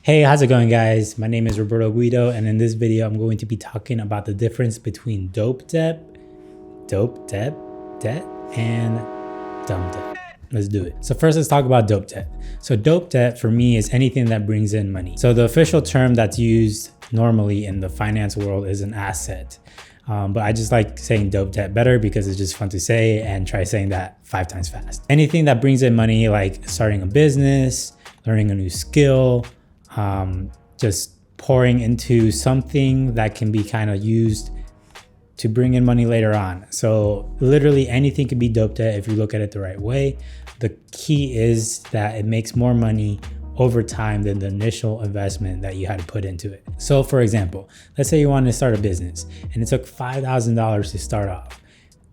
Hey, how's it going, guys? My name is Roberto Guido, and in this video, I'm going to be talking about the difference between dope debt, and dumb debt. Let's do it. So first, let's talk about dope debt. So dope debt for me is anything that brings in money. So the official term that's used normally in the finance world is an asset. But I just like saying dope debt better because it's just fun to say, and try saying that 5 times fast. Anything that brings in money, like starting a business, learning a new skill, just pouring into something that can be kind of used to bring in money later on. So literally anything can be dope debt if you look at it the right way. The key is that it makes more money over time than the initial investment that you had to put into it. So for example, let's say you want to start a business and it took $5,000 to start off.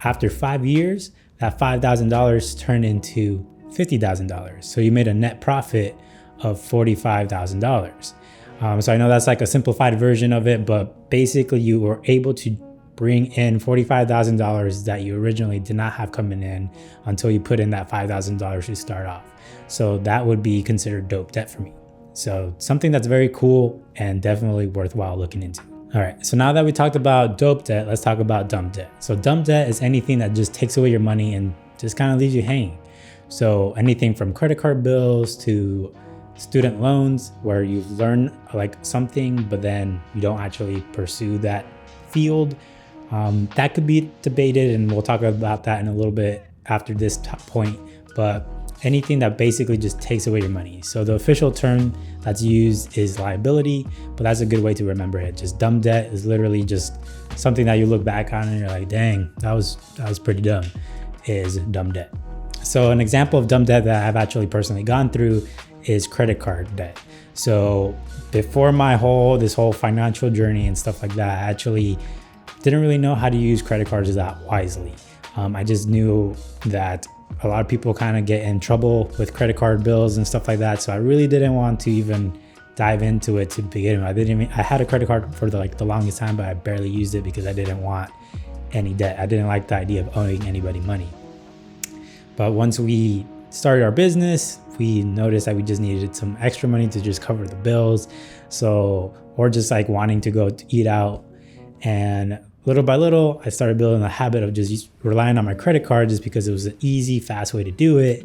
After 5 years, that $5,000 turned into $50,000. So you made a net profit of $45,000. So I know that's like a simplified version of it, but basically you were able to bring in $45,000 that you originally did not have coming in until you put in that $5,000 to start off. So that would be considered dope debt for me. So something that's very cool and definitely worthwhile looking into. All right, so now that we talked about dope debt, let's talk about dumb debt. So dumb debt is anything that just takes away your money and just kind of leaves you hanging. So anything from credit card bills to student loans, where you've learned like something, but then you don't actually pursue that field. That could be debated, and we'll talk about that in a little bit after this point, but anything that basically just takes away your money. So the official term that's used is liability, but that's a good way to remember it. Just dumb debt is literally just something that you look back on and you're like, dang, that was pretty dumb, is dumb debt. So an example of dumb debt that I've actually personally gone through is credit card debt. So before this whole financial journey and stuff like that, I actually didn't really know how to use credit cards that wisely. I just knew that a lot of people kind of get in trouble with credit card bills and stuff like that. So I really didn't want to even dive into it to begin with. I had a credit card for the longest time, but I barely used it because I didn't want any debt. I didn't like the idea of owing anybody money. But once we started our business, we noticed that we just needed some extra money to just cover the bills. So, or just like wanting to go to eat out. And little by little, I started building the habit of just relying on my credit card just because it was an easy, fast way to do it.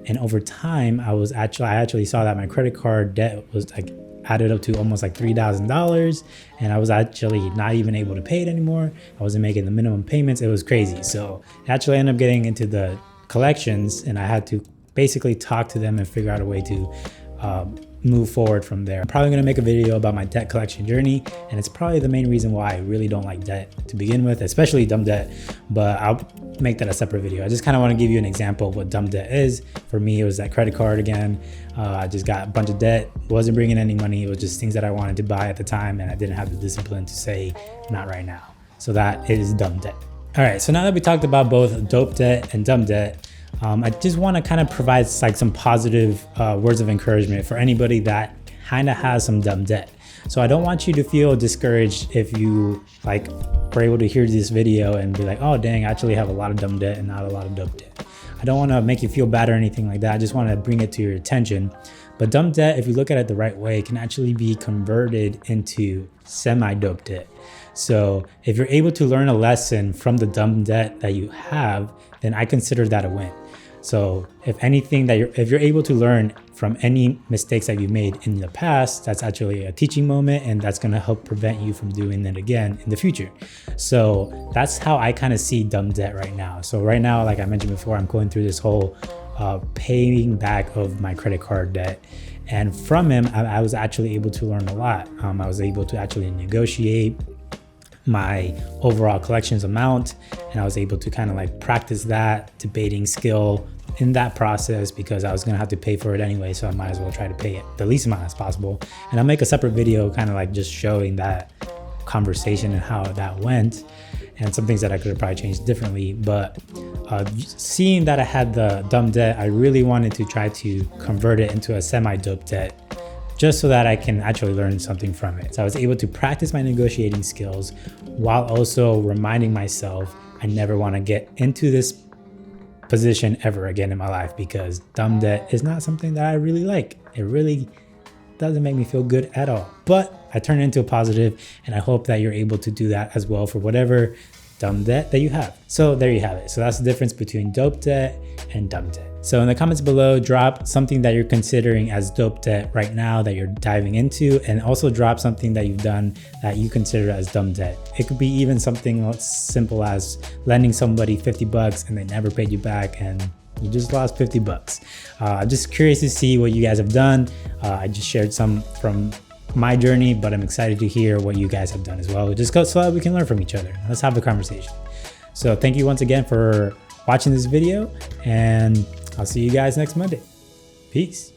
And over time, I actually saw that my credit card debt was like added up to almost like $3,000. And I was actually not even able to pay it anymore. I wasn't making the minimum payments. It was crazy. So I actually ended up getting into the collections, and I had to basically talk to them and figure out a way to move forward from there. I'm probably gonna make a video about my debt collection journey, and it's probably the main reason why I really don't like debt to begin with, especially dumb debt, but I'll make that a separate video. I just kind of want to give you an example of what dumb debt is. For me, it was that credit card again. I just got a bunch of debt, wasn't bringing any money. It was just things that I wanted to buy at the time, and I didn't have the discipline to say, not right now. So that is dumb debt. All right, so now that we talked about both dope debt and dumb debt, I just want to kind of provide like some positive words of encouragement for anybody that kind of has some dumb debt. So I don't want you to feel discouraged if you like were able to hear this video and be like, oh dang, I actually have a lot of dumb debt and not a lot of dope debt. I don't want to make you feel bad or anything like that. I just want to bring it to your attention. But dumb debt, if you look at it the right way, can actually be converted into semi-dope debt. So if you're able to learn a lesson from the dumb debt that you have, then I consider that a win. So if you're able to learn from any mistakes that you've made in the past, that's actually a teaching moment, and that's going to help prevent you from doing that again in the future. So that's how I kind of see dumb debt right now. So right now, like I mentioned before, I'm going through this whole paying back of my credit card debt. And from him, I was actually able to learn a lot. I was able to actually negotiate my overall collections amount, and I was able to kind of like practice that debating skill in that process because I was going to have to pay for it anyway, so I might as well try to pay it the least amount as possible. And I'll make a separate video kind of like just showing that conversation and how that went, and some things that I could have probably changed differently. But seeing that I had the dumb debt, I really wanted to try to convert it into a semi-dope debt, just so that I can actually learn something from it. So I was able to practice my negotiating skills while also reminding myself I never want to get into this position ever again in my life, because dumb debt is not something that I really like. It really doesn't make me feel good at all. But I turn it into a positive, and I hope that you're able to do that as well for whatever dumb debt that you have. So there you have it. So that's the difference between dope debt and dumb debt. So in the comments below, drop something that you're considering as dope debt right now that you're diving into, and also drop something that you've done that you consider as dumb debt. It could be even something as simple as lending somebody 50 bucks and they never paid you back and you just lost 50 bucks. I'm just curious to see what you guys have done. I just shared some from my journey, but I'm excited to hear what you guys have done as well. Just go so that we can learn from each other. Let's have a conversation. So thank you once again for watching this video, and I'll see you guys next Monday. Peace.